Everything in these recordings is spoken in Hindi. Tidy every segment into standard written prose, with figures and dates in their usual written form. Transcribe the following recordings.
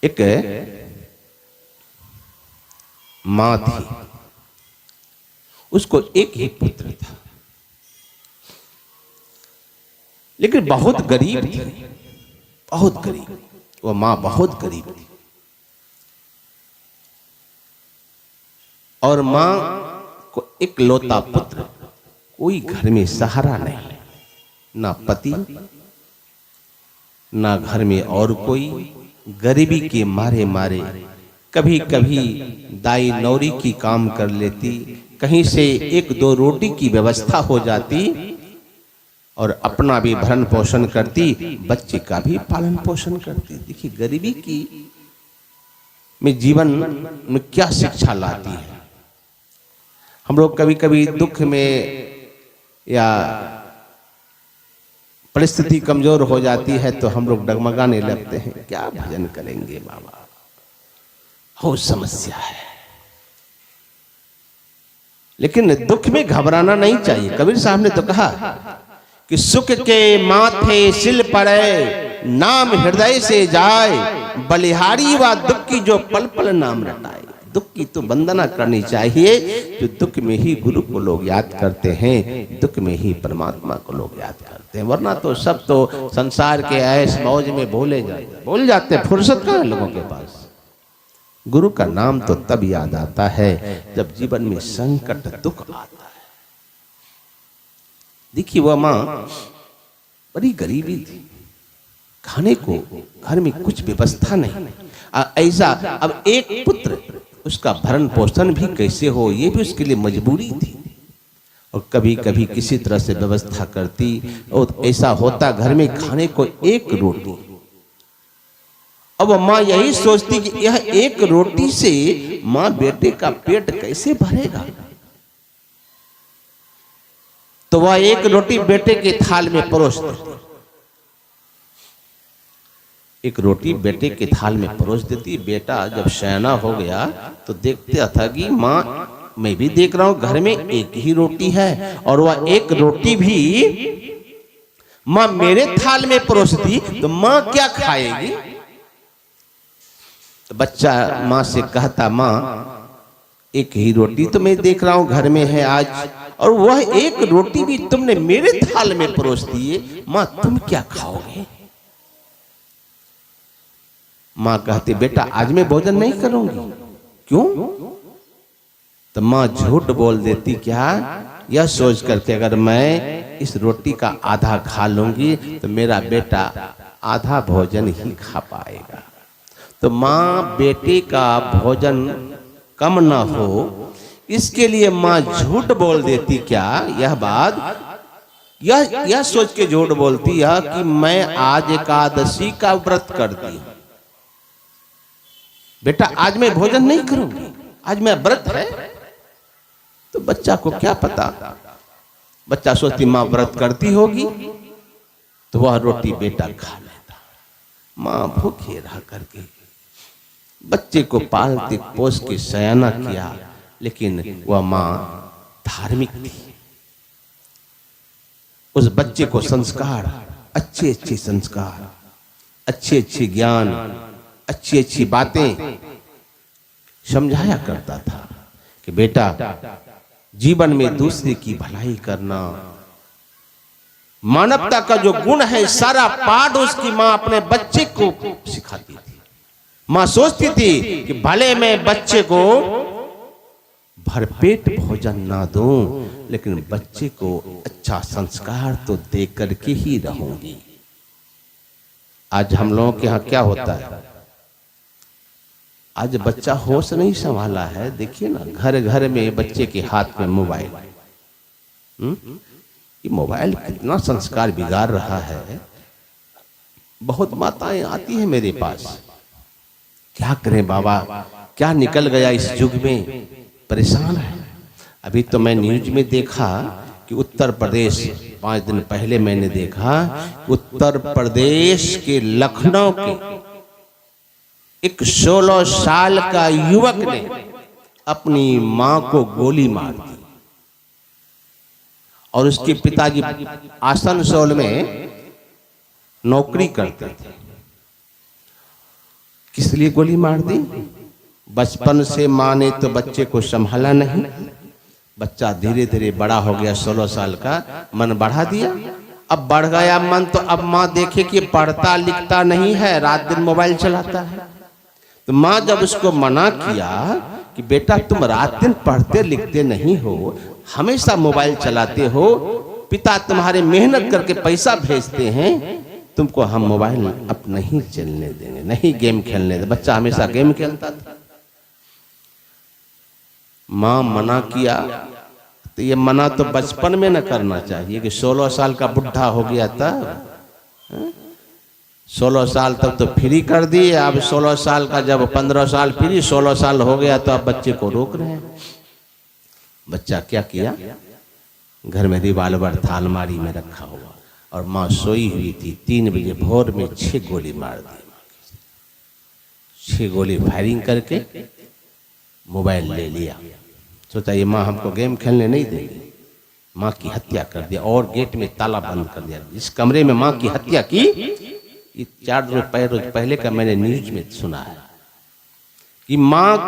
एक मां थी, उसको एक ही पुत्र था, लेकिन बहुत गरीब थी, बहुत गरीब। वो मां बहुत गरीब थी और मां को एक लौता पुत्र, कोई घर में सहारा नहीं, ना पति ना घर में और कोई। गरीबी के मारे मारे कभी कभी दाई नौरी की काम कर लेती, कहीं से एक दो रोटी की व्यवस्था हो जाती और अपना भी भरण पोषण करती, बच्चे का भी पालन पोषण करती। देखिए गरीबी की में जीवन में क्या शिक्षा लाती है। हम लोग कभी कभी दुख में या परिस्थिति कमजोर हो जाती है तो हम लोग डगमगाने लगते हैं, क्या भजन करेंगे बाबा, हो समस्या है। लेकिन दुख में घबराना नहीं चाहिए। कबीर साहब ने तो कहा कि सुख के माथे सिल पड़े, नाम हृदय से जाए, बलिहारी व दुख की जो पल पल नाम रटाए। दुख की तो वंदना करनी चाहिए, जो दुख में ही गुरु को लोग याद करते हैं, दुख में ही परमात्मा को लोग याद करते हैं। वरना तो सब तो संसार के ऐश मौज में भूल जाते हैं। फुर्सत कहाँ है लोगों के पास। गुरु का नाम तो तब याद आता है जब जीवन में संकट दुख आता है। देखिए वह मां बड़ी गरीबी थी, खाने को घर में कुछ व्यवस्था नहीं, ऐसा अब एक पुत्र, उसका भरण पोषण भी कैसे हो, ये भी उसके लिए मजबूरी थी। और कभी कभी किसी तरह से व्यवस्था करती और ऐसा होता घर में खाने को एक रोटी। अब मां यही सोचती कि यह एक रोटी से मां बेटे का पेट कैसे भरेगा, तो वह एक रोटी बेटे के थाल में परोस देती। एक रोटी बेटे के थाल में परोस देती। बेटा जब शयना हो गया तो देखते था कि मां, मैं भी देख रहा हूं घर में एक ही रोटी है और वह एक रोटी भी मां मेरे थाल में परोस दी, तो मां क्या खाएगी। तो बच्चा मां से कहता, मां एक ही रोटी तो मैं देख रहा हूं घर में है आज, और वह एक रोटी भी तुमने मेरे थाल में परोस दी, मां तुम क्या खाओगे। मां कहती, बेटा आज मैं भोजन नहीं करूंगी। क्यों। तो मां झूठ बोल देती, क्या, यह सोच करके अगर मैं इस रोटी का आधा खा लूंगी तो मेरा बेटा आधा भोजन ही खा पाएगा। तो मां बेटे का भोजन कम ना हो इसके लिए मां झूठ बोल देती। क्या यह बात, यह सोच के झूठ बोलती है कि मैं आज एकादशी का व्रत करती हूं, बेटा आज मैं भोजन नहीं करूंगी, आज मैं व्रत है। तो बच्चा को क्या पता, बच्चा सोचती मां व्रत करती होगी तो वह रोटी बेटा खा लेता। मां भूखे रह करके बच्चे को पालते पोस के सयाना किया, लेकिन वह मां धार्मिक थी। उस बच्चे को संस्कार, अच्छे अच्छे संस्कार, अच्छे अच्छे ज्ञान, अच्छी अच्छी बातें समझाया करता था कि बेटा जीवन में दूसरे की भलाई करना, मानवता का जो गुण है सारा पाठ उसकी मां अपने बच्चे को सिखाती थी। मां सोचती थी कि भले मैं बच्चे को भरपेट भोजन ना दूं, लेकिन बच्चे को अच्छा संस्कार तो दे करके ही रहूंगी। आज हम लोगों के यहाँ क्या होता है, आज बच्चा होश नहीं संभाला है। देखिए ना, घर घर में बच्चे के हाथ में मोबाइल। ये मोबाइल कितना संस्कार बिगाड़ रहा है। बहुत माताएं आती हैं मेरे पास, क्या करें बाबा, क्या निकल गया इस युग में, परेशान है। अभी तो मैं न्यूज में देखा कि उत्तर प्रदेश, 5 दिन पहले मैंने देखा उत्तर प्रदेश के लखनऊ के एक 16 साल का युवक ने अपनी मां को गोली मार दी और उसके पिताजी आसनसोल में नौकरी करते थे। किस लिए गोली मार दी? बचपन से माँ ने तो बच्चे को संभाला नहीं, बच्चा धीरे धीरे बड़ा हो गया, 16 साल का, मन बढ़ा दिया। अब बढ़ गया मन तो अब माँ देखे कि पढ़ता लिखता नहीं है, रात दिन मोबाइल चलाता है। तो माँ जब उसको मना किया कि बेटा तुम रात दिन पढ़ते लिखते नहीं हो, हमेशा मोबाइल चलाते हो, पिता तुम्हारे मेहनत करके पैसा भेजते हैं, तुमको हम मोबाइल अब नहीं चलने देंगे, नहीं गेम खेलने देंगे। बच्चा हमेशा गेम खेलता था। माँ मना किया तो ये मना तो बचपन में न करना चाहिए कि 16 साल का बुढ़ा हो गया तब। 16 साल तब तो फ्री कर दिए, अब 16 साल का जब 15 साल फ्री, 16 साल हो गया तो अब बच्चे को रोक रहे हैं। बच्चा क्या किया, घर में रिवाल्वर था अलमारी में रखा हुआ और माँ सोई हुई थी। 3 बजे भोर में 6 गोली मार दी। 6 गोली फायरिंग करके मोबाइल ले लिया। सोचा ये माँ हमको गेम खेलने नहीं देगी, माँ की हत्या कर दिया और गेट में ताला बंद कर दिया। इस कमरे में माँ की हत्या की, ये 4 रोज पहले का मैंने न्यूज में सुना है कि माँ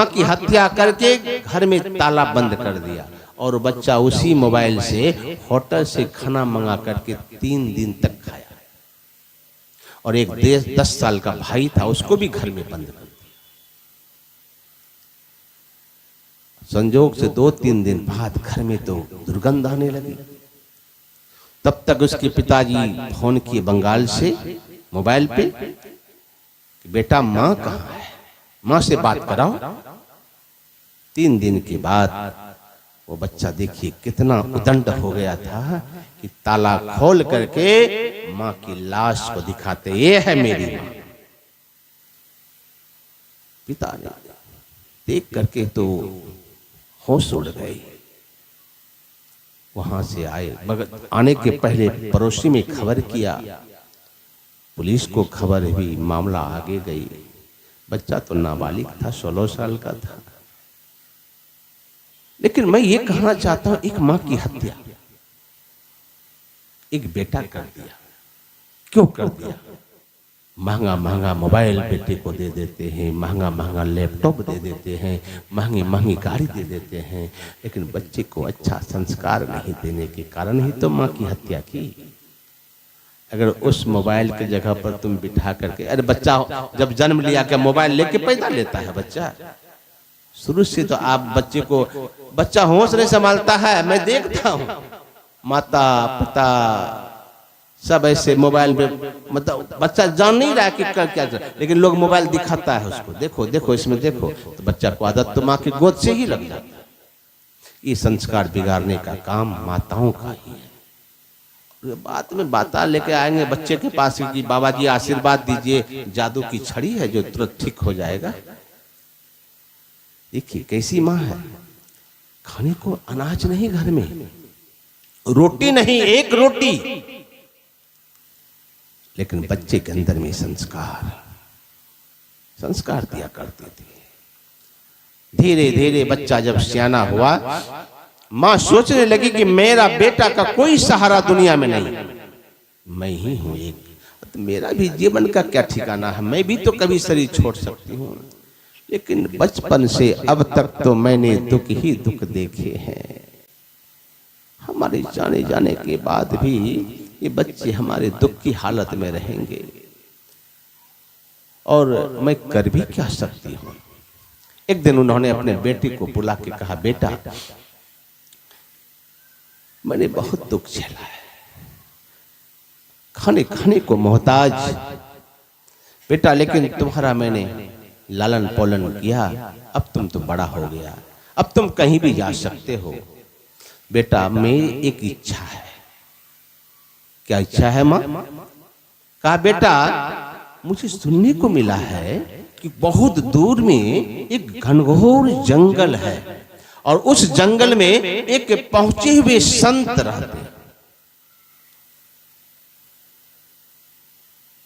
की हत्या करके घर में ताला बंद कर दिया और बच्चा उसी मोबाइल से होटल से खाना मंगा करके 3 दिन तक खाया। और एक 10 साल का भाई था, उसको भी घर में बंद कर दिया। संजोग से 2-3 दिन बाद घर में तो दुर्गंध आने लगी। तब तक उसके पिताजी फोन किए बंगाल से मोबाइल पे कि बेटा माँ कहाँ है, माँ से बात कराओ। 3 दिन के बाद वो बच्चा देखिए कितना उदंड हो गया था कि ताला खोल करके माँ की लाश को दिखाते, ये है मेरी माँ। पिता ने देख करके तो होश उड़ गई। वहां से आए, मगर आने के पहले पड़ोसी में खबर किया, पुलिस को खबर हुई, मामला आगे गई। बच्चा तो नाबालिग था, 16 साल का था। लेकिन मैं ये कहना चाहता हूं, एक मां की हत्या एक बेटा कर दिया। क्यों कर दिया? महंगा महंगा मोबाइल बेटे को दे देते हैं, महंगा महंगा लैपटॉप दे देते हैं, महंगी महंगी गाड़ी दे देते हैं, लेकिन बच्चे को अच्छा संस्कार नहीं देने के कारण ही तो माँ की हत्या की। अगर उस मोबाइल की जगह पर तुम बिठा करके, अरे बच्चा जब जन्म लिया क्या मोबाइल लेके पैदा लेता है बच्चा? शुरू से तो आप बच्चे को, बच्चा होश नहीं संभालता है, मैं देखता हूँ माता पिता सब ऐसे मोबाइल में, मतलब बच्चा जान नहीं रहा कि कर क्या कर, लेकिन लोग मोबाइल दिखाता है उसको, देखो देखो इसमें देखो, तो बच्चा को आदत तो माँ की गोद से ही लग जाता है। ये संस्कार बिगाड़ने का काम माताओं का ही है। बात में बाता लेके आएंगे बच्चे के पास कि बाबा जी आशीर्वाद दीजिए, जादू की छड़ी है जो तुरंत ठीक हो जाएगा। देखिए कैसी माँ है, खाने को अनाज नहीं, घर में रोटी नहीं, एक रोटी, लेकिन बच्चे के अंदर में संस्कार दिया करते थे। धीरे धीरे बच्चा जब सियाना हुआ, मां सोचने लगी कि मेरा बेटा का कोई सहारा दुनिया में नहीं, मैं ही हूं एक, तो मेरा भी जीवन का क्या ठिकाना है, मैं भी तो कभी शरीर छोड़ सकती हूँ। लेकिन बचपन से अब तक तो मैंने दुख ही दुख देखे हैं। हमारे जाने के बाद भी ये बच्चे हमारे दुख की हालत में रहेंगे और मैं कर भी क्या सकती हूँ। एक दिन उन्होंने अपने बेटे को बुला के कहा, बेटा मैंने बहुत दुख झेला है, खाने को मोहताज बेटा, लेकिन तुम्हारा मैंने लालन पालन किया, अब तुम तो बड़ा हो गया, अब तुम कहीं भी जा सकते हो। बेटा मेरी एक इच्छा है। क्या इच्छा है माँ? कहा बेटा मुझे सुनने को मिला है कि बहुत दूर में एक घनघोर जंगल है और उस जंगल में एक पहुंचे हुए संत रहते हैं।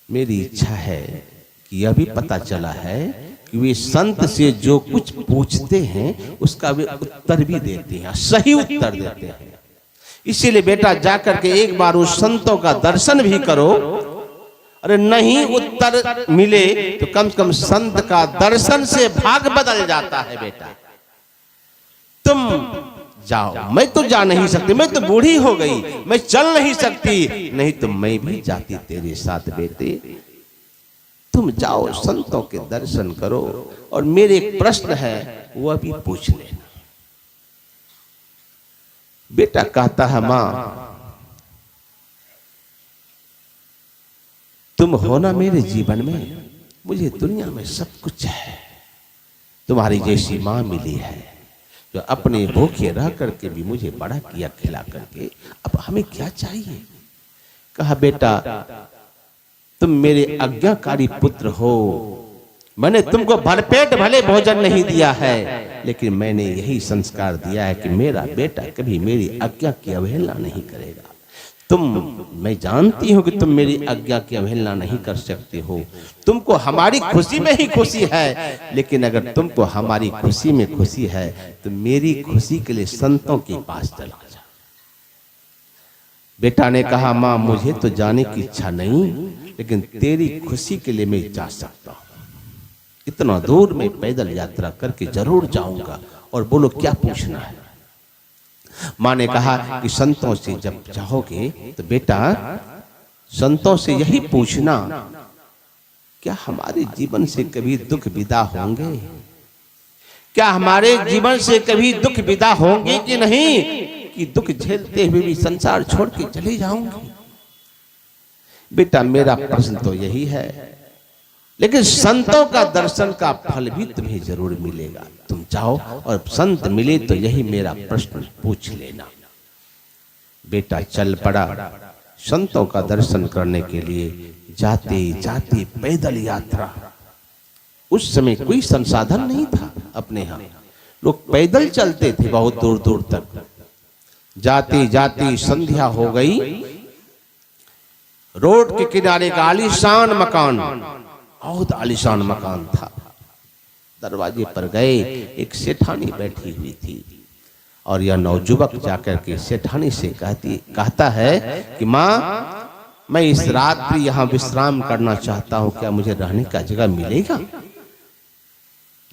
मेरी इच्छा है कि यह भी पता चला है कि वे संत से जो कुछ पूछते हैं उसका वे उत्तर भी देते हैं, सही उत्तर देते हैं। इसीलिए बेटा जाकर के एक बार उस संतों का दर्शन भी करो अरे नहीं उत्तर मिले तो कम से कम संत का दर्शन से भाग बदल जाता है बेटा। तुम जाओ, मैं तो जा नहीं सकती, मैं तो बूढ़ी हो गई, मैं चल नहीं सकती, नहीं तो मैं भी जाती तेरे साथ बेटे। तुम जाओ संतों के दर्शन करो और मेरे एक प्रश्न है वो अभी पूछ लेना। बेटा कहता है मां तुम हो ना मेरे जीवन में, मुझे दुनिया में सब कुछ है। तुम्हारी जैसी मां मिली है जो अपने भूखे रह करके भी मुझे बड़ा किया खिला करके, अब हमें क्या चाहिए। कहा बेटा तुम मेरे आज्ञाकारी पुत्र हो, मैंने तुमको भरपेट भले भोजन नहीं दिया है, लेकिन मैंने यही संस्कार दिया है कि मेरा बेटा कभी मेरी आज्ञा की अवहेलना नहीं करेगा। मैं जानती हूं कि तुम मेरी आज्ञा की अवहेलना नहीं कर सकते हो, तुमको हमारी खुशी में ही खुशी है, लेकिन अगर तुमको हमारी खुशी में खुशी है तो मेरी खुशी के लिए संतों के पास चला जा। बेटा ने कहा मां मुझे तो जाने की इच्छा नहीं, लेकिन तेरी खुशी के लिए मैं जा सकता हूं। इतना दूर मैं पैदल यात्रा करके जरूर जाऊंगा। और बोलो क्या पूछना है। मां ने कहा कि संतों से जब चाहोगे तो बेटा संतों से यही पूछना, क्या हमारे जीवन से कभी दुख विदा होंगे, क्या हमारे जीवन से कभी दुख विदा होंगे कि नहीं, कि दुख झेलते हुए भी संसार छोड़ के चले जाऊंगी। बेटा मेरा प्रश्न तो यही है, लेकिन संतों का दर्शन का फल भी तुम्हें जरूर मिलेगा। तुम जाओ और संत मिले तो यही मेरा प्रश्न पूछ लेना। बेटा चल पड़ा संतों का दर्शन करने के लिए। जाते जाते पैदल यात्रा, उस समय कोई संसाधन नहीं था अपने यहाँ, लोग पैदल चलते थे बहुत दूर दूर तक। जाते जाते संध्या हो गई। रोड के किनारे का आलीशान मकान, बहुत आलीशान मकान था। दरवाजे पर गए, एक सेठानी बैठी हुई थी और यह नौजुवक जाकर के सेठानी से कहता है कि माँ मैं इस रात्रि यहाँ विश्राम करना चाहता हूँ, क्या मुझे रहने का जगह मिलेगा।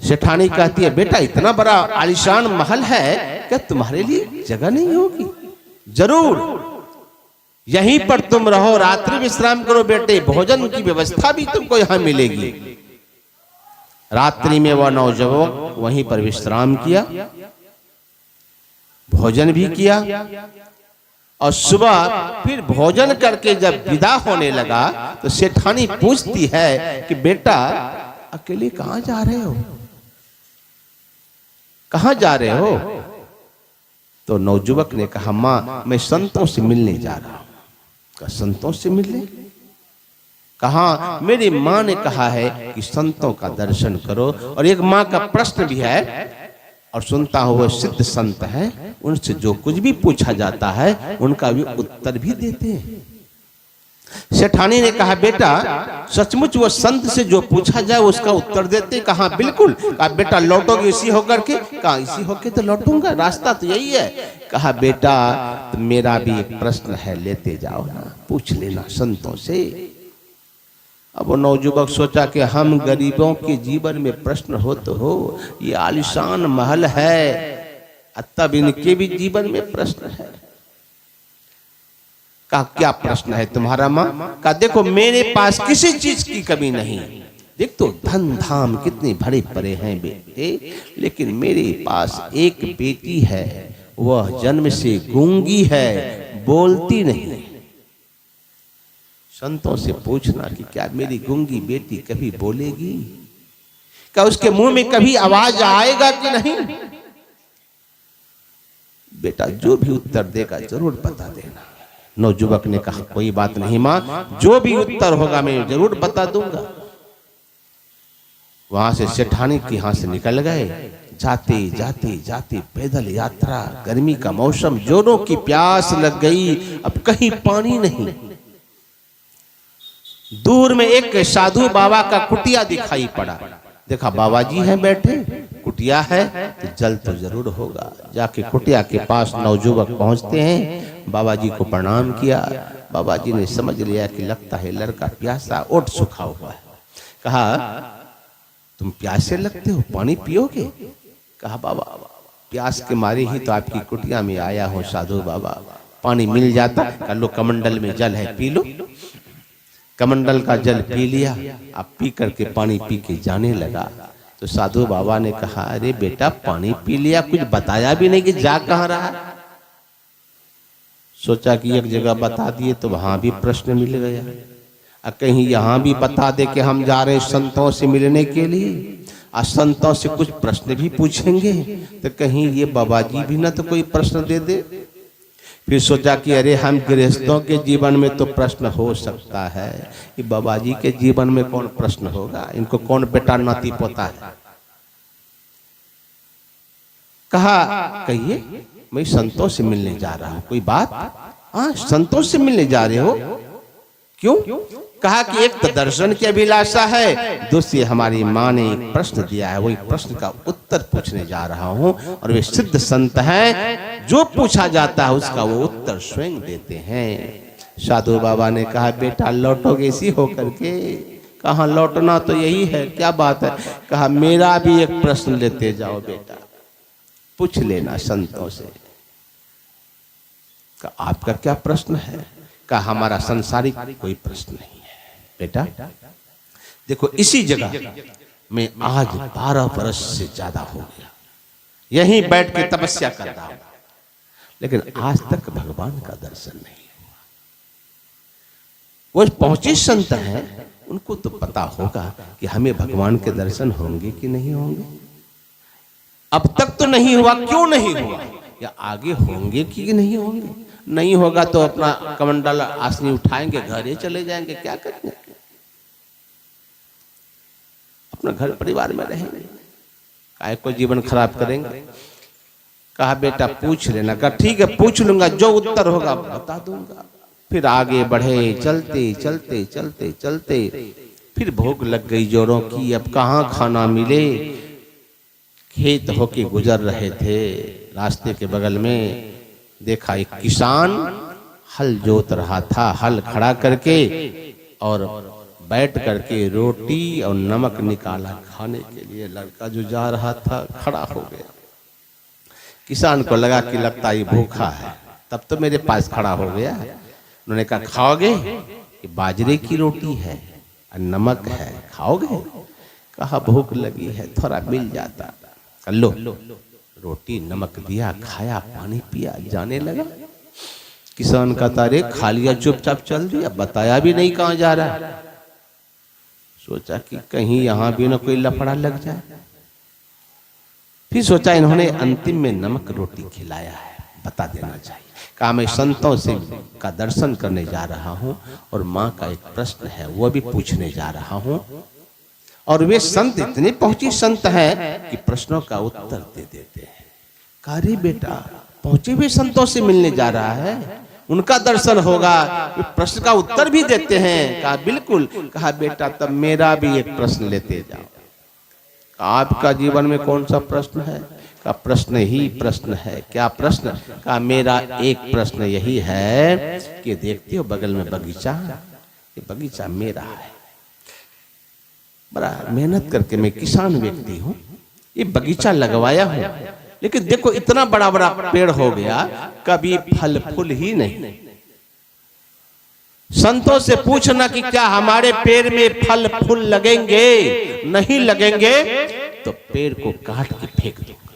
सेठानी कहती है बेटा इतना बड़ा आलीशान महल है, क्या तुम्हारे लिए जगह नहीं होगी। जरूर यहीं पर तुम रहो, रात्रि विश्राम करो बेटे, भोजन की व्यवस्था भी तुमको यहाँ मिलेगी। रात्रि में वह नौजवान वहीं पर विश्राम किया, भोजन भी किया और सुबह फिर भोजन करके जब विदा होने लगा तो सेठानी पूछती है कि बेटा अकेले कहां जा रहे हो, कहां जा रहे हो। तो नौजुवक ने कहा मां मैं संतों से मिलने जा रहा हूं। कहा संतों से मिलने, कहा मेरी मां ने कहा है कि संतों का दर्शन करो। और एक मां का प्रश्न भी है और सुनता हो वह सिद्ध संत है, उनसे जो कुछ भी पूछा जाता है उनका भी उत्तर भी देते हैं। सेठानी ने कहा बेटा सचमुच वो संत से जो पूछा जाए उसका उत्तर देते। कहा बिल्कुल। कहा बेटा लौटोगे इसी होकर के। कहा इसी होकर तो लौटूंगा, रास्ता तो यही है। कहा बेटा तो मेरा भी एक प्रश्न है, लेते जाओ ना, पूछ लेना संतों से। अब वो नौजुवक सोचा कि हम गरीबों के जीवन में प्रश्न हो तो हो, ये आलीशान महल है, तब इनके भी जीवन में प्रश्न है। का क्या प्रश्न है तुम्हारा मां। का देखो मेरे पास किसी चीज की कमी नहीं, देख तो धन धाम कितने भरे पड़े हैं बेटे, लेकिन मेरे पास एक बेटी है, वह जन्म से गूंगी है, बोलती नहीं। संतों से पूछना कि क्या मेरी गूंगी बेटी कभी बोलेगी, क्या उसके मुंह में कभी आवाज आएगा कि नहीं। बेटा जो भी उत्तर देगा जरूर बता देना। नौजुवक ने कहा कोई बात नहीं मां, जो भी उत्तर होगा मैं जरूर बता दूंगा। वहां से सेठानी के यहां से निकल गए। जाते जाते जाते पैदल यात्रा, गर्मी का मौसम, जोरों की प्यास लग गई, अब कहीं पानी नहीं। दूर में एक साधु बाबा का कुटिया दिखाई पड़ा। देखा बाबा जी हैं बैठे, कुटिया है तो जल तो जरूर होगा। जाके कुटिया के पास नौजुवक पहुंचते हैं, बाबा जी को प्रणाम किया। बाबा जी ने समझ लिया कि लगता है लड़का प्यासा, ओट सूखा हुआ है। कहा तुम प्यासे लगते हो, पानी पियोगे? कहा बाबा प्यास के मारे ही तो आपकी कुटिया में आया हूँ साधु बाबा, पानी मिल जाता। कहा लो कमंडल में जल है, पी लो। कमंडल का जल पी लिया, अब पी करके पानी पी के जाने लगा। तो साधु बाबा ने कहा अरे बेटा पानी पी लिया, कुछ बताया भी नहीं कि जा कहाँ रहा। सोचा कि एक जगह बता दिए तो वहां भी प्रश्न मिल गया, और कहीं यहाँ भी बता दे कि हम जा रहे हैं संतों से मिलने के लिए, और संतों से कुछ प्रश्न भी पूछेंगे तो कहीं ये बाबा जी भी ना तो कोई प्रश्न दे दे। फिर सोचा कि अरे हम गृहस्थों के जीवन में तो प्रश्न हो सकता है, कि बाबा जी के जीवन में कौन प्रश्न होगा, इनको कौन बेटा नाती पोता है। कहा कहिए मैं संतों से मिलने जा रहा हूं, कोई बात? हाँ संतों से मिलने जा रहे हो, क्यों? कहा कि एक तो दर्शन की अभिलाषा है, दूसरी हमारी माँ ने एक प्रश्न दिया है, वही प्रश्न का उत्तर पूछने जा रहा हूँ। और वे सिद्ध संत हैं, जो पूछा जाता है उसका वो उत्तर स्वयं देते हैं। साधु बाबा ने कहा बेटा लौटोगे इसी होकर के? कहा लौटना तो यही है, क्या बात है? कहा मेरा भी एक प्रश्न लेते जाओ बेटा, पूछ लेना संतों से। कहा आपका क्या प्रश्न है? कहा हमारा संसारिक कोई प्रश्न नहीं है बेटा। देखो इसी जगह मैं आज 12 वर्ष से ज्यादा हो गया यहीं बैठ के तपस्या कर रहा हूं, लेकिन आज तक भगवान का दर्शन नहीं हुआ। वो पहुंचे संत हैं, उनको तो पता होगा कि हमें भगवान के दर्शन होंगे कि नहीं होंगे। अब तक तो नहीं हुआ, क्यों नहीं हुआ, या आगे होंगे कि नहीं होंगे। नहीं होगा तो अपना कमंडल आसनी उठाएंगे, घरे चले जाएंगे, क्या करेंगे, अपना घर परिवार में रहेंगे, काहे को जीवन खराब करेंगे। कहा बेटा पूछ लेना। कहा ठीक है पूछ लूंगा, जो उत्तर होगा बता दूंगा। फिर आगे बढ़े, चलते चलते चलते चलते फिर भूख लग गई जोरों की, अब कहाँ खाना मिले। खेत होके गुजर रहे थे, रास्ते के बगल में देखा एक किसान हल जोत रहा था, हल खड़ा करके और बैठ करके रोटी और नमक निकाला खाने के लिए। लड़का जो जा रहा था खड़ा हो गया। किसान को लगा कि लगता है भूखा है, तब तो मेरे पास खड़ा हो गया। उन्होंने कहा खाओगे? कि बाजरे की रोटी है और नमक है, खाओगे? कहा भूख लगी है, थोड़ा मिल जाता। लो रोटी नमक दिया, खाया, पानी पिया, जाने लगा। किसान का तारे खा लिया, चुपचाप चल दिया, बताया भी नहीं कहाँ जा रहा है। सोचा कि कहीं यहाँ भी ना कोई लफड़ा लग जाए। फिर सोचा इन्होंने अंतिम में नमक रोटी खिलाया है, बता देना चाहिए। कहा मैं संतों से का दर्शन करने जा रहा हूँ और माँ का एक प्रश्न है वो भी पूछने जा रहा हूँ। और वे संत इतने पहुंचे संत हैं कि प्रश्नों का उत्तर दे देते हैं। कहा रे बेटा पहुंचे हुए संतों से मिलने जा रहा है, उनका दर्शन होगा, वे प्रश्न का उत्तर भी देते हैं। कहा बिल्कुल। कहा बेटा तब मेरा भी एक प्रश्न लेते जाओ। आपका जीवन में कौन सा प्रश्न है? का प्रश्न ही प्रश्न है। क्या प्रश्न? का मेरा एक प्रश्न यही है कि देखते हो बगल में बगीचा, ये बगीचा मेरा है। बड़ा मेहनत करके मैं किसान व्यक्ति हूँ, ये बगीचा लगवाया हूँ, लेकिन देखो इतना बड़ा बड़ा पेड़ हो गया, कभी फल फूल ही नहीं। संतों से पूछना कि क्या हमारे पेड़ में फल फूल लगेंगे? नहीं लगेंगे तो पेड़ को काट के फेंक दूंगा।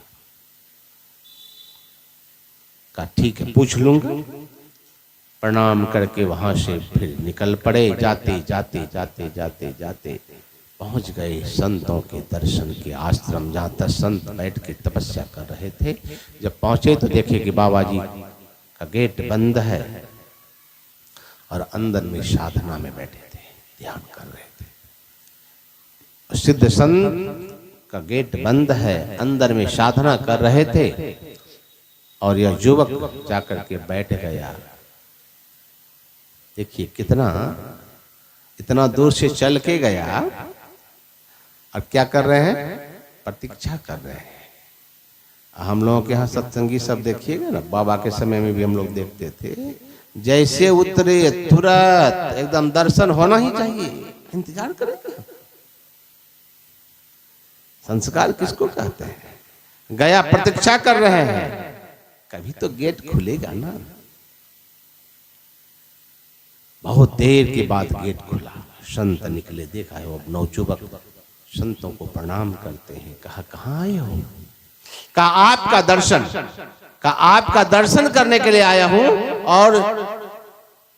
कहा ठीक है पूछ लूंगा। प्रणाम करके वहां से फिर निकल पड़े। जाते जाते जाते जाते जाते पहुंच गए संतों के दर्शन के आश्रम, जहाँ तक संत बैठ के तपस्या कर रहे थे। जब पहुंचे तो देखे कि बाबा जी का गेट बंद है और अंदर में साधना में बैठे थे, ध्यान कर रहे थे। सिद्ध संत का गेट बंद है, अंदर में साधना कर रहे थे और यह युवक जाकर के बैठ गया। देखिए कितना, इतना दूर से चल के गया और क्या कर रहे हैं? प्रतीक्षा कर रहे हैं। हम लोगों के यहाँ सत्संगी सब देखिएगा ना, बाबा के समय में भी हम लोग देखते थे, जैसे उतरे तुरंत एकदम दर्शन होना ही चाहिए, इंतजार करेंगे। संस्कार किसको कहते हैं? गया प्रतीक्षा कर रहे हैं, कभी तो गेट खुलेगा ना। बहुत देर के बाद गेट खुला, संत निकले, देखा है वो नौजुवक संतों को प्रणाम करते हैं। कहा कहाँ आए हो? कहा आपका दर्शन, कहा आपका दर्शन करने के लिए आया हूं और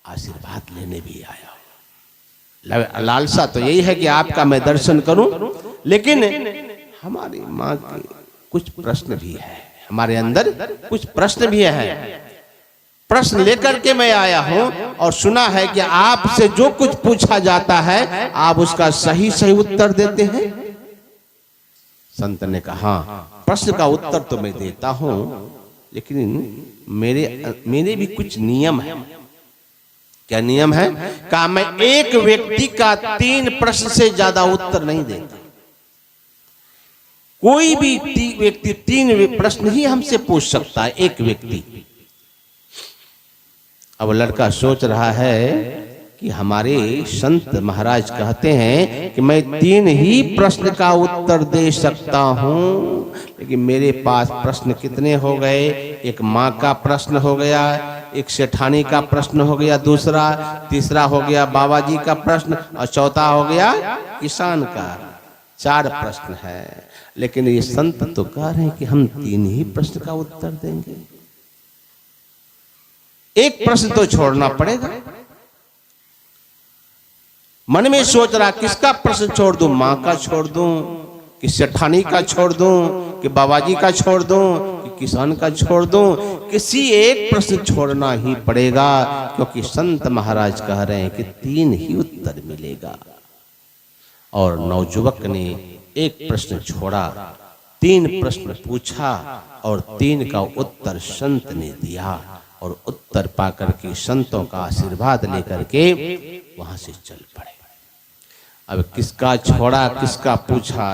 आशीर्वाद लेने भी आया हूं। लालसा तो यही है कि आपका मैं दर्शन करूं, लेकिन हमारी माँ के कुछ प्रश्न भी है, हमारे अंदर कुछ प्रश्न भी है। प्रश्न लेकर के मैं आया हूं और सुना है कि आपसे जो कुछ पूछा जाता है आप उसका सही सही उत्तर देते हैं। संत ने कहा प्रश्न का उत्तर तो मैं देता हूं, लेकिन मेरे भी कुछ नियम है। क्या नियम है? कहा मैं एक व्यक्ति का 3 प्रश्न से ज्यादा उत्तर नहीं देता। कोई भी व्यक्ति 3 प्रश्न ही हमसे पूछ सकता है, एक व्यक्ति। अब लड़का सोच रहा है कि हमारे संत महाराज कहते हैं कि मैं 3 ही प्रश्न का उत्तर दे सकता हूं, लेकिन मेरे पास प्रश्न कितने हो गए? एक माँ का प्रश्न हो गया, एक सेठानी का प्रश्न हो गया, दूसरा, तीसरा हो गया बाबा जी का प्रश्न और चौथा हो गया किसान का। 4 प्रश्न है, लेकिन ये संत तो कह रहे हैं कि हम 3 ही प्रश्न का उत्तर देंगे। एक प्रश्न तो छोड़ना पड़ेगा। मन में सोच रहा किसका प्रश्न छोड़ दूं? माँ का छोड़ दूं कि सेठानी का छोड़ दूं कि बाबा जी का छोड़ दूं कि किसान का छोड़ दूं? किसी एक प्रश्न छोड़ना ही पड़ेगा, क्योंकि संत महाराज कह रहे हैं कि 3 ही उत्तर मिलेगा। और नौजुवक ने एक प्रश्न छोड़ा, 3 प्रश्न पूछा और 3 का उत्तर संत ने दिया। और उत्तर पाकर के संतों का आशीर्वाद लेकर के वहां से चल पड़े। अब किसका छोड़ा किसका पूछा,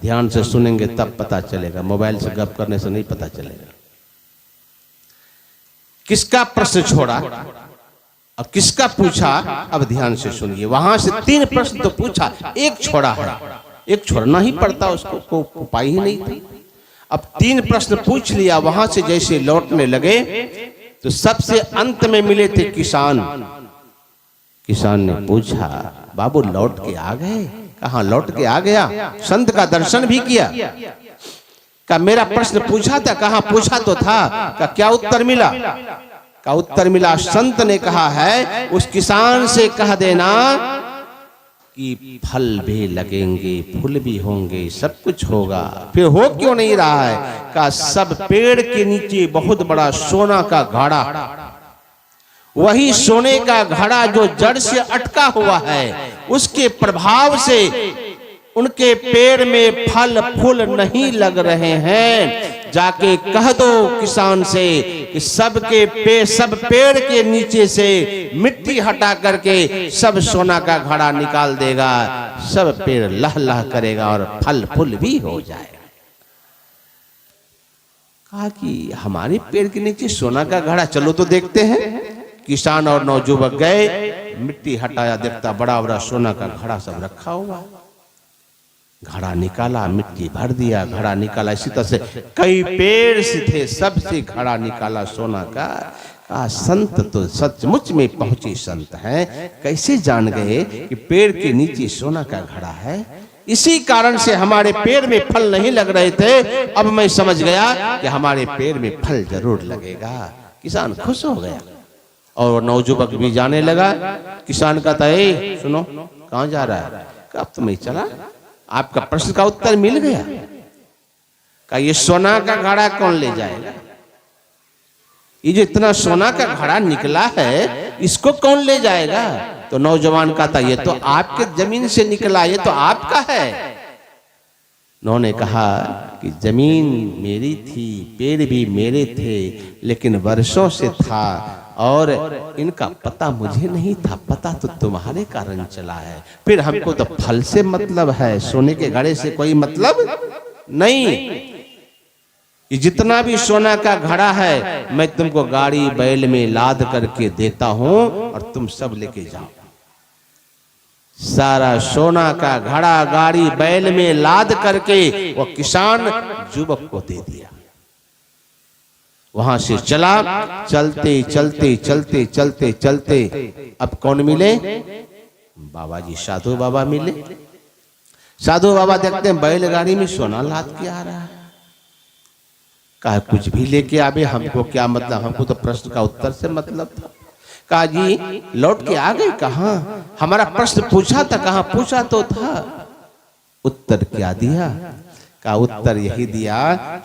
ध्यान से सुनेंगे तब पता चलेगा, मोबाइल से गप करने से नहीं पता चलेगा। किसका प्रश्न छोड़ा अब किसका पूछा, अब ध्यान से सुनिए। वहां से 3 प्रश्न तो पूछा, एक छोड़ा है, एक छोड़ना ही पड़ता, उसको कोई उपाय ही नहीं था। अब 3 प्रश्न पूछ लिया, वहां से जैसे लौटने लगे तो सबसे अंत में मिले थे किसान। किसान ने पूछा बाबू लौट के आ गए? कहाँ लौट के आ गया, संत का दर्शन भी किया। का मेरा प्रश्न पूछा था? कहाँ पूछा तो था। का क्या उत्तर मिला? का उत्तर मिला, संत ने कहा है उस किसान से कह देना कि फल भी लगेंगे, फूल भी होंगे, सब कुछ होगा। फिर हो क्यों नहीं रहा है? का सब पेड़ के नीचे बहुत बड़ा सोना का घड़ा, वही सोने का घड़ा जो जड़ से अटका हुआ है, उसके प्रभाव से उनके पेड़ में फल फूल नहीं लग रहे हैं। जाके कह दो किसान से कि सब पेड़ के नीचे से मिट्टी हटा करके सब सोना का घड़ा निकाल देगा, सब पेड़ लह लह करेगा और फल फूल भी हो जाएगा। कहा कि हमारे पेड़ के नीचे सोना का घड़ा, चलो तो देखते हैं। किसान और नौजुवक गए, मिट्टी हटाया, देखता बड़ा बड़ा सोना का घड़ा सब रखा हुआ। घड़ा निकाला, मिट्टी भर दिया, घड़ा निकाला, इसी तरह से कई पेड़ से थे, सबसे घड़ा निकाला सोना का। कहा संत तो सचमुच में पहुंचे संत हैं, कैसे जान गए कि पेड़ के नीचे सोना का घड़ा है? इसी कारण से हमारे पेड़ में फल नहीं लग रहे थे, अब मैं समझ गया कि हमारे पेड़ में फल जरूर लगेगा। किसान खुश हो गया और नौजुवक भी जाने लगा। किसान कहता है सुनो, कहाँ जा रहा है? अब तो मैं चला, आपका प्रश्न का उत्तर मिल गया। का ये सोना का घड़ा कौन ले जाएगा? ये जो इतना सोना का घड़ा निकला है, इसको कौन ले जाएगा? तो नौजवान कहता ये तो आपके जमीन से निकला, ये तो आपका है। उन्होंने कहा कि जमीन मेरी थी, पेड़ भी मेरे थे, लेकिन वर्षों से था और इनका पता मुझे नहीं था, पता तो तुम्हारे कारण चला है। फिर हमको तो फल से मतलब है, सोने के घड़े से कोई मतलब नहीं। कि जितना भी सोना का घड़ा है मैं तुमको गाड़ी बैल में लाद करके देता हूं और तुम सब लेके जाओ। सारा सोना का घड़ा गाड़ी बैल में लाद करके वो किसान युवक को दे दिया। वहां से चला, चलते चलते चलते चलते चलते अब कौन मिले? बाबा जी, साधु बाबा मिले। साधु बाबा देखते हैं बैलगाड़ी में सोना लाद के आ रहा है। कहा कुछ भी लेके आवे, हमको क्या मतलब, हमको तो प्रश्न का उत्तर से मतलब था। कहा जी लौट के आ गए? कहाँ, हमारा प्रश्न पूछा था, कहाँ पूछा तो था। उत्तर क्या दिया? का उत्तर यही दिया,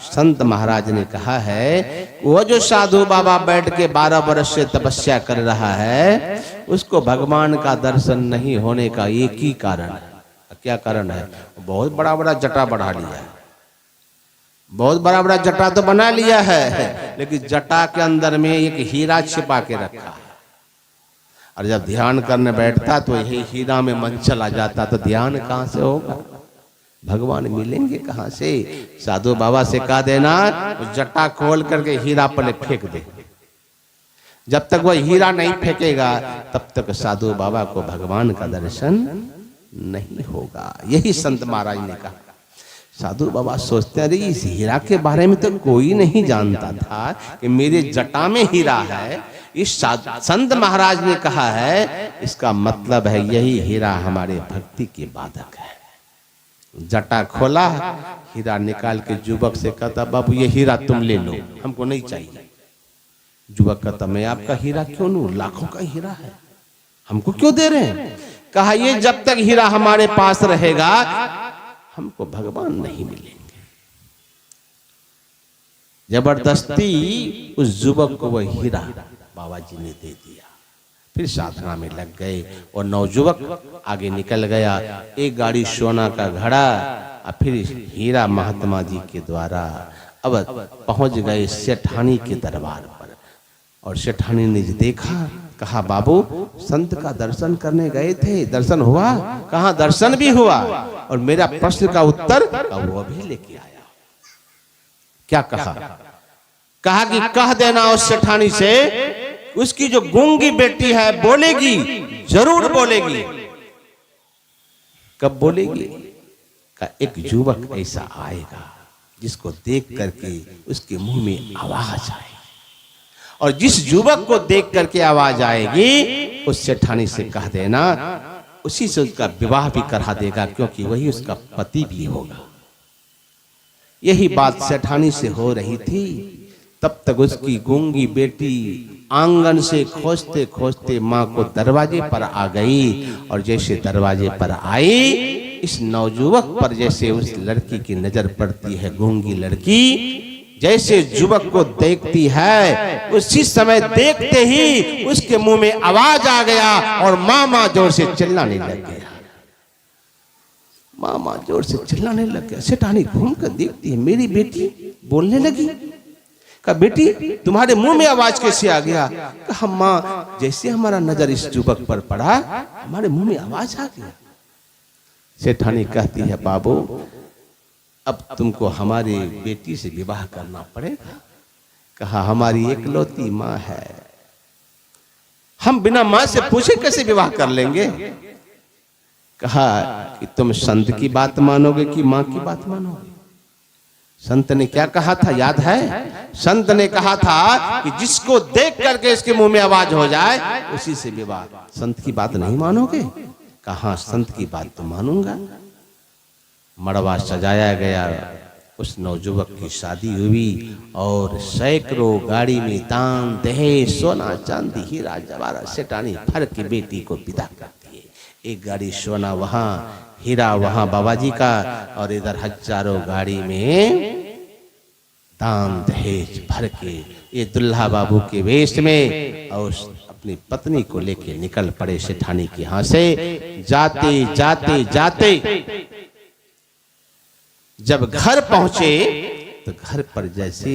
संत महाराज ने कहा है वो जो साधु बाबा बैठ के 12 वर्ष से तपस्या कर रहा है उसको भगवान का दर्शन नहीं होने का एक ही कारण है। क्या कारण है? बहुत बड़ा बड़ा जटा बढ़ा लिया है, बहुत बड़ा बड़ा जटा तो बना लिया है, लेकिन जटा के अंदर में एक हीरा छिपा के रखा है। और जब ध्यान करने बैठता तो यही हीरा में मन चला जाता, तो ध्यान कहाँ से होगा? भगवान मिलेंगे कहाँ से? साधु बाबा से कह देना जटा खोल करके हीरा पहले फेंक दे। जब तक वह हीरा नहीं फेंकेगा तब तक साधु बाबा को भगवान का दर्शन नहीं होगा। यही संत महाराज ने कहा। साधु बाबा सोचते अरे इस हीरा के बारे में तो कोई नहीं जानता था कि मेरे जटा में हीरा है। इस संत महाराज ने कहा है, इसका मतलब है यही हीरा हमारे भक्ति के बाधक है। जटा खोला, हीरा निकाल के युवक से कहता बाबू ये हीरा तुम ले लो, हमको नहीं चाहिए। युवक कहता मैं आपका हीरा क्यों लूं, लाखों का हीरा है, हमको क्यों दे रहे हैं? कहा ये जब तक हीरा हमारे पास रहेगा हमको भगवान नहीं मिलेंगे। जबरदस्ती उस युवक को वह हीरा बाबा जी ने दे दिया। फिर साधना में लग गए और नवयुवक आगे निकल गया। एक गाड़ी सोना का घड़ा और फिर हीरा महात्मा जी के द्वारा अब पहुंच गए सेठानी के दरबार पर। और सेठानी ने देखा, कहा बाबू संत का दर्शन करने गए थे, दर्शन हुआ? कहा दर्शन भी हुआ और मेरा प्रश्न का उत्तर वो भी लेके आया। क्या कहा? कहा कि कह देना उस सेठानी से उसकी जो गूंगी बेटी है बोलेगी, जरूर बोलेगी। कब बोलेगी? का एक युवक ऐसा आएगा जिसको देख करके उसके मुंह में आवाज आएगी, और जिस युवक को देख करके आवाज आएगी उस सेठानी से कह देना उसी से उसका विवाह भी करा देगा, क्योंकि वही उसका पति भी होगा। यही बात सेठानी से हो रही थी। तब तक उसकी गूंगी बेटी आंगन से खोजते खोजते माँ को दरवाजे पर आ गई। और जैसे दरवाजे पर आई, इस नवयुवक पर जैसे उस लड़की की नजर पड़ती है, गूंगी लड़की जैसे युवक को देखती है, उसी समय देखते ही उसके मुंह में आवाज आ गया और मामा जोर से चिल्लाने लग गया। मामा जोर से चिल्लाने लग गया। सेठानी घूम कर देखती है, मेरी बेटी बोलने लगी। कहा बेटी तुम्हारे मुंह में आवाज कैसे आ गया? कहा माँ जैसे हमारा नजर इस युवक पर पड़ा हमारे मुंह में आवाज आ गया। सेठानी कहती है बाबू अब तुमको हमारी बेटी से विवाह करना पड़ेगा। कहा हमारी एकलौती माँ है, हम बिना माँ से पूछे कैसे विवाह कर लेंगे? कहा कि तुम संत की बात मानोगे कि माँ की बात मानोगे? संत ने क्या कहा था याद है? संत ने कहा था कि जिसको देख करके इसके मुंह में आवाज हो जाए उसी से विवाह। संत की बात नहीं मानोगे? कहा संत की बात तो मानूंगा। मड़वा सजाया गया, उस नवयुवक की शादी हुई और सैकड़ों गाड़ी में दान दहेज सोना चांदी हीरा जवाहरात सेठानी भर के बेटी को विदा करती है। एक गाड़ी सोना वहां, हीरा वहां बाबा जी का, और इधर हजारों गाड़ी में दान दहेज भर के ये दुल्हा बाबू के वेश में और अपनी पत्नी को लेके निकल पड़े सेठानी के यहाँ से। जाते जाते जाते जब घर पहुंचे तो घर पर जैसे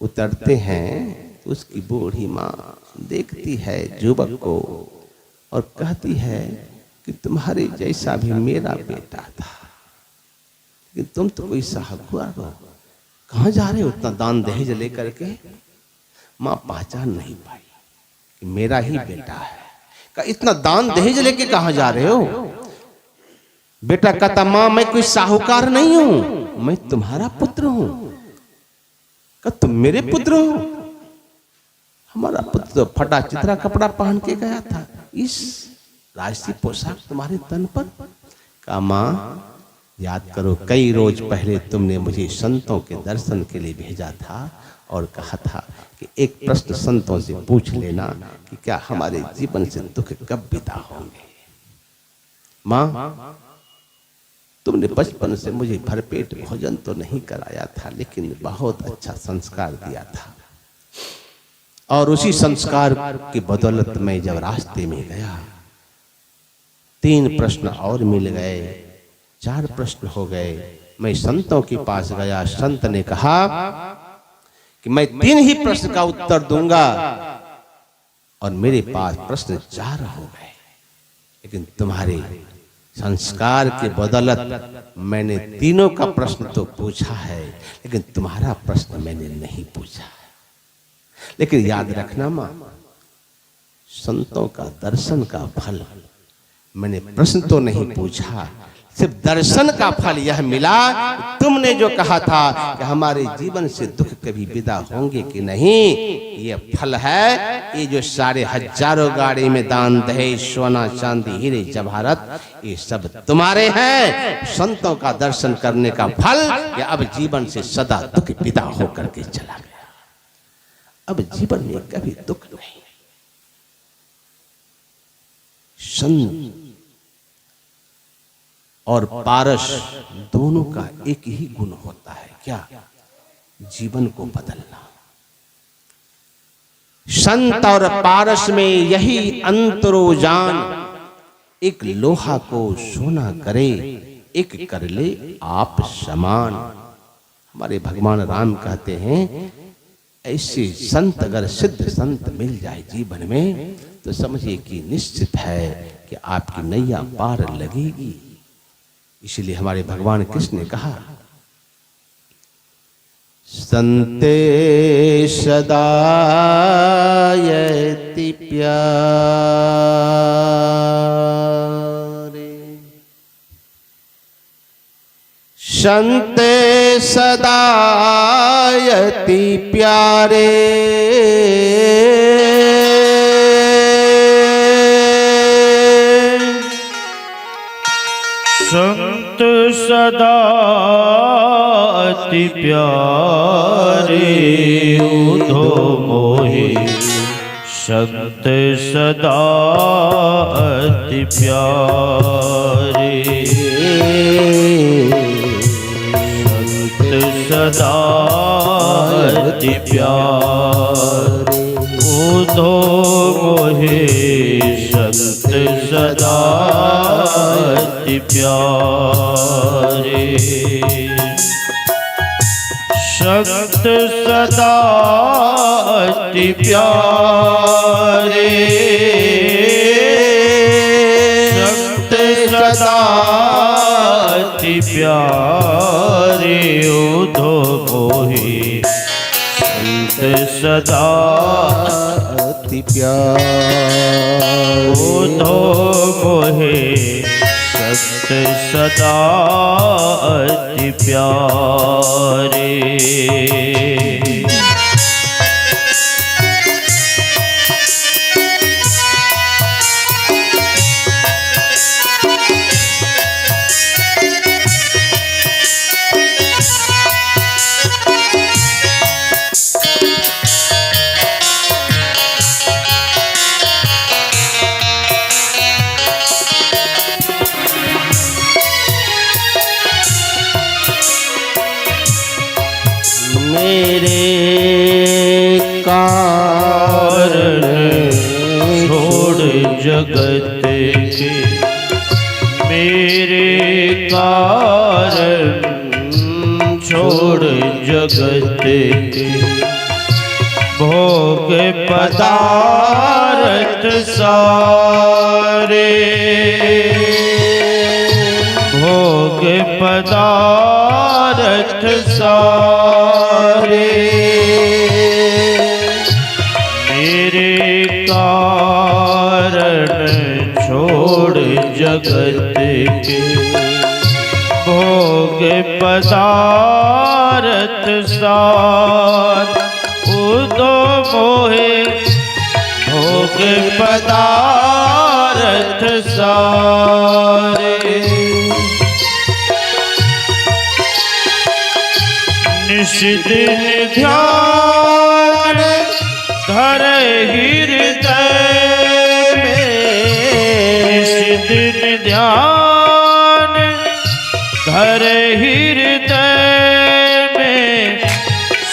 उतरते हैं तो उसकी बूढ़ी माँ देखती है युवक को और कहती है कि तुम्हारे जैसा भी मेरा बेटा था, लेकिन तुम तो कोई साहूकार हो। कहाँ जा रहे हो इतना दान दहेज लेकर के? माँ पहचान नहीं पाई कि मेरा ही बेटा है। कहा इतना दान दहेज लेके कहाँ जा रहे हो? बेटा कहता माँ मैं कोई साहूकार नहीं हूं, मैं तुम्हारा पुत्र हूं। कहा तुम मेरे पुत्र हो? हमारा पुत्र तो फटा चित्रा कपड़ा पहन के गया था, इस राजसी पोशाक तुम्हारे तन पर। कहा माँ याद करो कई रोज पहले तुमने मुझे संतों के दर्शन के लिए भेजा था और कहा था कि एक प्रश्न संतों से पूछ लेना कि क्या हमारे जीवन से दुख कब विदा होंगे। माँ तुमने बचपन से मुझे भरपेट भोजन तो नहीं कराया था, लेकिन बहुत अच्छा संस्कार दिया था, और उसी संस्कार की बदौलत मैं जब रास्ते में गया 3 प्रश्न और मिल गए, 4 प्रश्न हो गए। मैं संतों के पास गया, संत ने कहा कि मैं 3 ही प्रश्न का उत्तर दूंगा, और मेरे पास प्रश्न 4 हो गए, लेकिन तुम्हारे संस्कार के बदौलत मैंने तीनों का प्रश्न तो पूछा है, लेकिन तुम्हारा प्रश्न मैंने नहीं पूछा। लेकिन याद रखना माँ, संतों का दर्शन का फल, मैंने प्रश्न तो नहीं पूछा, सिर्फ दर्शन का फल यह मिला। तुमने जो कहा था कि हमारे जीवन से दुख कभी विदा होंगे कि नहीं, ये फल है। ये जो सारे हजारों गाड़ी में दान दहेज सोना चांदी हीरे जवाहरत ये सब तुम्हारे हैं। संतों का दर्शन करने का फल ये अब जीवन से सदा दुख विदा होकर के चला गया। अब जीवन में कभी दुख नहीं। संत और पारस दोनों का एक ही गुण होता है, क्या? जीवन को बदलना। संत और पारस में यही अंतरो जान, एक लोहा को सोना करे, एक कर ले आप समान। हमारे भगवान राम कहते हैं ऐसे संत अगर सिद्ध संत मिल जाए जीवन में तो समझिए कि निश्चित है कि आपकी नैया पार लगेगी। इसलिए हमारे भगवान कृष्ण ने कहा संते सदा यति प्यारे, संते सदा यति प्यारे, संत सदा अति प्यारे, उधो मोहि संत सदा अति प्यारे, संत सदा अति प्यारे, उधो मोहि संत सदा अति प्यारे, संत सदा अति प्यारे, संत सदा अति प्यारे, उधो मोहि संत सदा अति प्यारे, उधो मोहि संत सदा अति प्यारे। मेरे कारण छोड़ जगत के, मेरे कारण छोड़ जगत के, भोग पदार्थ सारे, भोग भोग पदार्थ सारे मेरे कारण छोड़ जगत के भोग पदार्थ सार उदो मोहे भोग पदार्थ सारे निश दिन ध्यान धर हृदय में निश दिन ध्यान धर हृदय में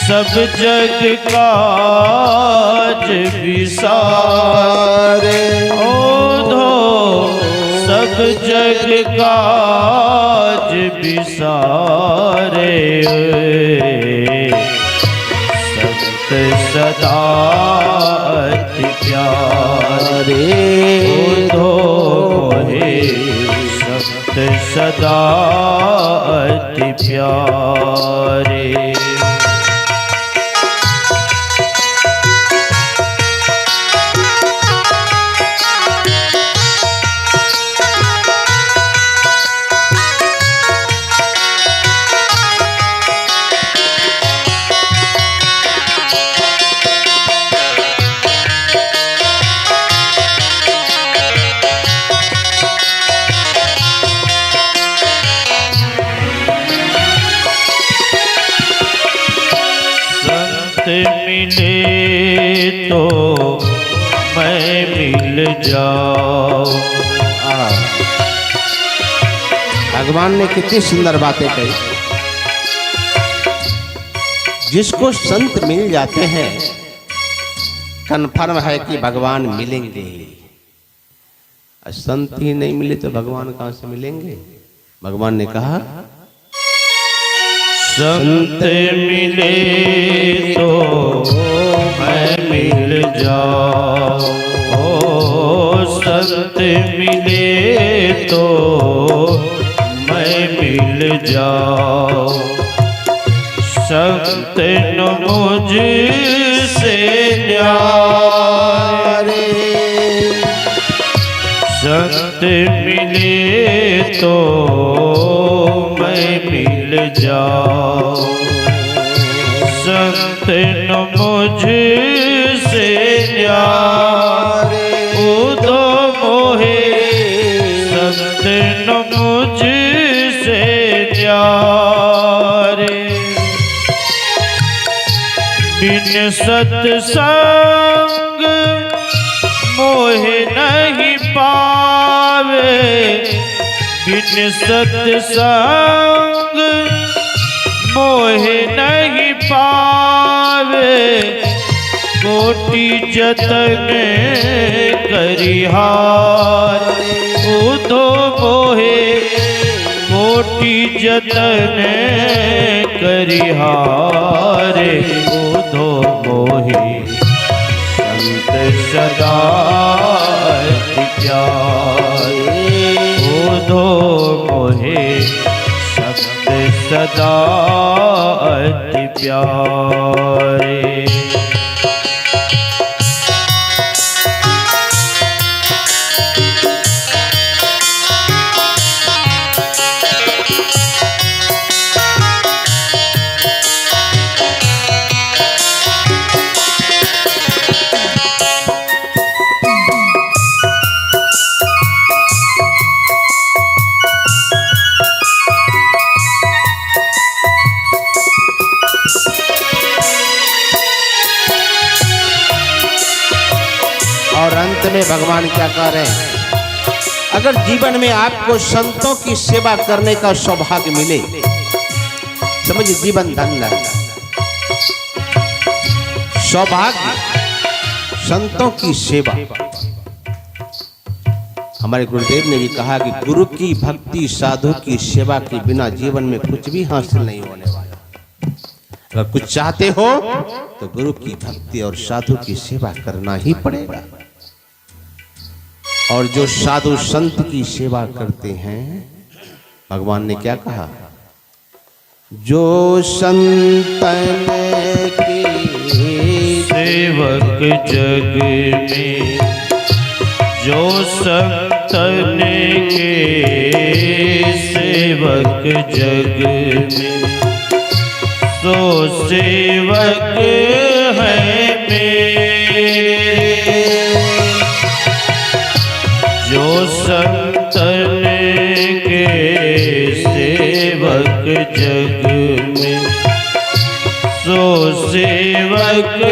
सब जग काज विसारे ओधो सब जग काज विसारे सत सदा अति प्यारे ओधो मोहे सत सदा अति प्यारे मिले तो मैं मिल जाऊं। भगवान ने कितनी सुंदर बातें कही। जिसको संत मिल जाते हैं कन्फर्म है कि भगवान मिलेंगे। संत ही नहीं मिले तो भगवान कहां से मिलेंगे। भगवान ने कहा संत मिले तो मैं मिल जाऊं। ओ संत मिले तो मैं मिल जाऊं। संत न मुझसे न्यारे संत मिले तो मैं मिल जाऊं। संत न मुझसे न्यारे उदो मोहे संत न मुझसे न्यारे बिन सत्संग मोहे नहीं पावे। बिन सत्संग मोहे नहीं पावे। कोटि जतन करिहार उदो मोहे कोटि जतन करिहार उदो मोहे संत सदा अति प्यारे उदो मोहे संत सदा अति प्यारे। और अंत में भगवान क्या कह रहे हैं, अगर जीवन में आपको संतों की सेवा करने का सौभाग्य मिले, समझिए जीवन धन्य है। सौभाग्य संतों की सेवा। हमारे गुरुदेव ने भी कहा कि गुरु की भक्ति साधु की सेवा के बिना जीवन में कुछ भी हासिल नहीं होने वाला। अगर कुछ चाहते हो तो गुरु की भक्ति और साधु की सेवा करना ही पड़ेगा। और जो साधु संत की सेवा करते हैं भगवान ने क्या कहा? जो संतन के सेवक जग में, जो संतन के सेवक जग में, सो सेवक है मेरे। जो संतन के सेवक जग में, सो सेवक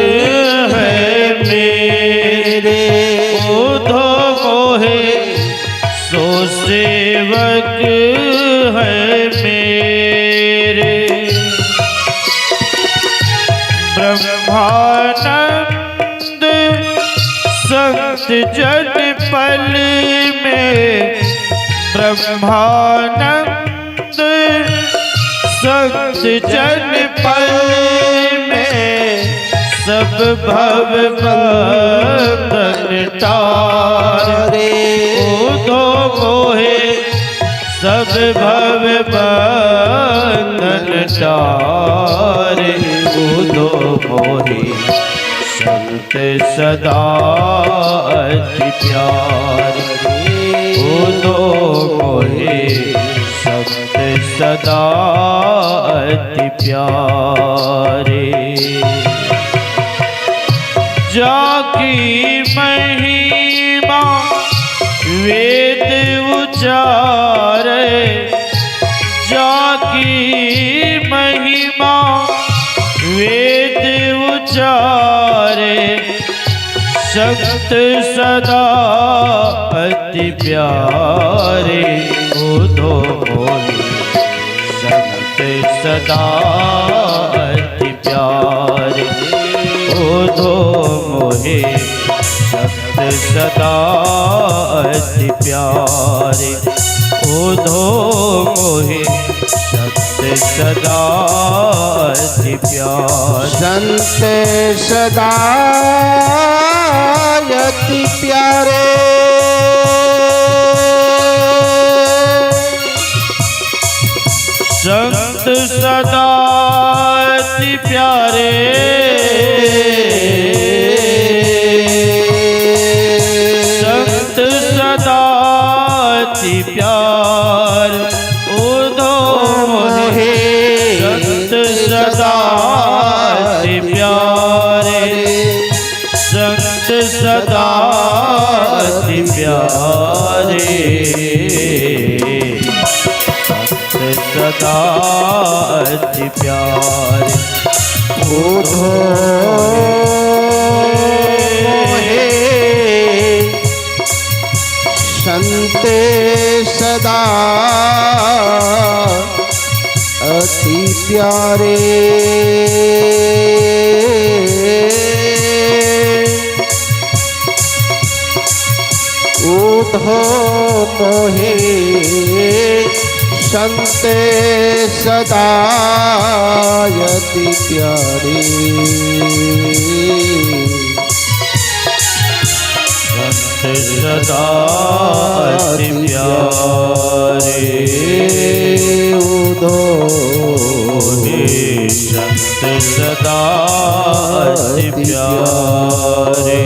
है मेरे। उधो मोहे सो सेवक है मेरे। ब्रह्मानंद संत जन पल में, ब्रह्मानंद संत जन पल में, सब भव बंधन तारे। उधो मोहे सब भव बंधन तारे। उधो मोहे संत सदा अति प्यारे। उधो मोहे संत सदा अति प्यारे। जाकी महिमा वेद उचारे, जाकी महिमा वेद उचारे। संत सदा अति प्यारे। उधो मोहे संत सदा अति प्यारे। उधो मोहे संत सदा अति प्यारे। उधो मोहे संत सदा अति प्यारे। संत सदा अति प्यारे। संत सदा अति प्यारे। संत सदा अति प्यार। उधो मोहे संत सदा अति प्यारे। संत सदा अति प्यारे। संत सदा अति प्यारे। उधो मोहे संत सदा अति प्यारे। उधो मोहे संत सदा अति प्यारे। संत सदा अति प्यारे। उधो मोहे संत सदा अति प्यारे।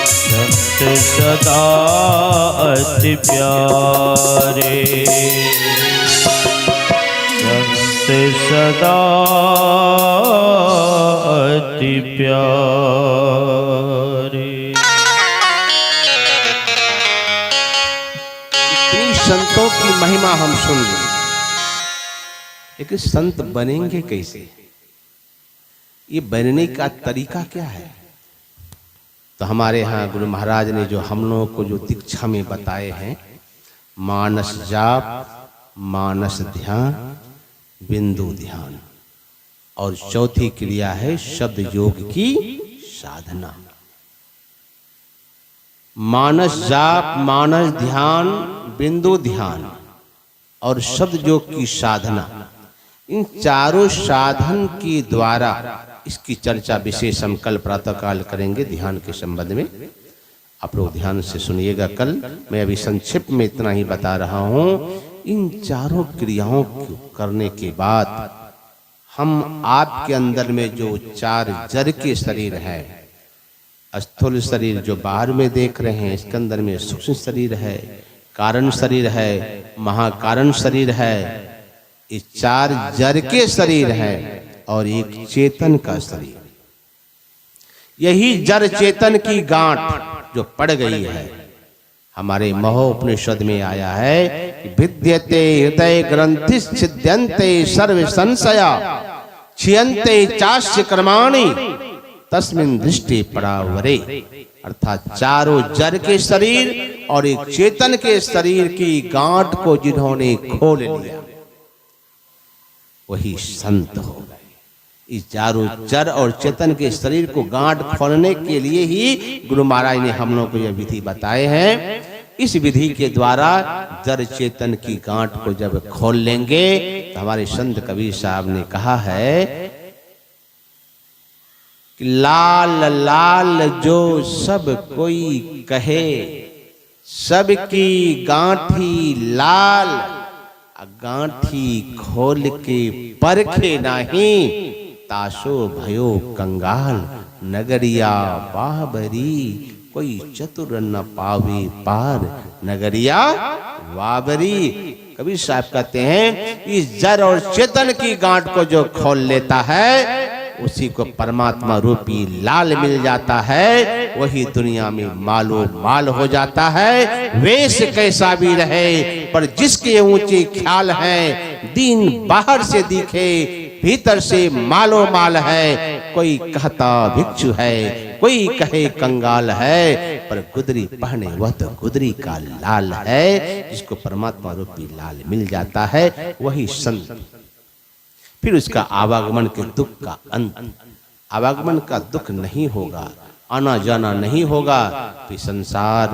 संत सदा अति प्यारे। संत सदा अति प्यारे। इतनी संतों की महिमा हम सुन ली, लेकिन संत बनेंगे कैसे? ये बनने का तरीका क्या है? तो हमारे यहाँ गुरु महाराज ने जो हम लोगों को जो दीक्षा में बताए हैं, मानस जाप, मानस ध्यान, बिंदु ध्यान, और चौथी क्रिया है शब्द योग की साधना। मानस जाप, मानस ध्यान, बिंदु ध्यान और शब्द योग की साधना, इन चारों साधन के द्वारा इसकी चर्चा विशेष हम कल प्रातःकाल करेंगे ध्यान के संबंध में। आप लोग ध्यान से सुनिएगा। कल मैं अभी संक्षिप्त में इतना ही बता रहा हूं। इन चारों क्रियाओं को करने के बाद हम आपके अंदर में जो चार जड़ के शरीर है, स्थूल शरीर जो बाहर में देख रहे हैं, इसके अंदर में सूक्ष्म शरीर है, कारण शरीर है, महाकारण शरीर है, ये चार जड़ के शरीर है और एक चेतन का शरीर। यही जड़ चेतन की गांठ जो पड़ गई है, हमारे महोपनिषद में आया है कि विद्यते हृदय ग्रंथि छिद्यन्ते सर्व संशया क्षीयन्ते चास्य कर्माणि तस्मिन् दृष्टि परावरे। अर्थात चारों जड़ के शरीर और एक चेतन के शरीर की गांठ को जिन्होंने खोल लिया वही संत हो गए। इस चारों जड़ और चेतन के शरीर को गांठ खोलने के लिए ही गुरु महाराज ने हम लोग को यह विधि बताए हैं। इस विधि के द्वारा जड़ चेतन की गांठ को जब खोल लेंगे तो हमारे संत कबीर साहब ने कहा है कि लाल लाल जो सब कोई कहे, सबकी गांठी लाल, गांठी खोल के परखे नहीं, ताशो भयो कंगाल, नगरिया बाबरी, कोई चतुर न पावे पार, नगरिया वाबरी। कबीर साहब कहते हैं इस जड़ और चेतन की गांठ को जो खोल लेता है उसी को परमात्मा रूपी लाल मिल जाता है, वही दुनिया में मालो माल हो जाता है। वेश कैसा भी रहे पर जिसके ऊंचे ख्याल हैं, दीन बाहर से दिखे भीतर से मालो माल है। कोई कहता भिक्षु है, कोई कहे कंगाल है, पर गुदरी पहने वह तो गुदरी का लाल है। जिसको परमात्मा रूपी लाल मिल जाता है वही संत। फिर उसका आवागमन के दुख का अंत, आवागमन का दुख नहीं होगा, आना जाना नहीं होगा, फिर संसार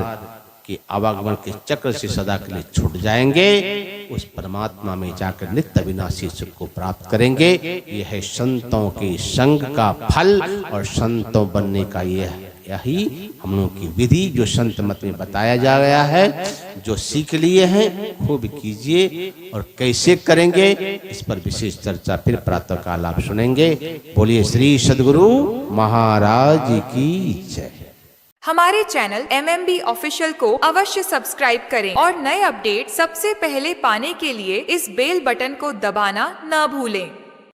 के आवागमन के चक्र से सदा के लिए छूट जाएंगे। उस परमात्मा में जाकर नित्य विनाशी सुख को प्राप्त करेंगे। यह है संतों के संग का फल और संतों बनने का यही हम लोगों की विधि जो संत मत में बताया जा गया है। जो सीख लिए हैं खूब कीजिए, और कैसे करेंगे इस पर विशेष चर्चा फिर प्रातः काल आप सुनेंगे। बोलिए श्री सद्गुरु महाराज की जय। हमारे चैनल MMB ऑफिशियल को अवश्य सब्सक्राइब करें और नए अपडेट सबसे पहले पाने के लिए इस बेल बटन को दबाना न भूलें।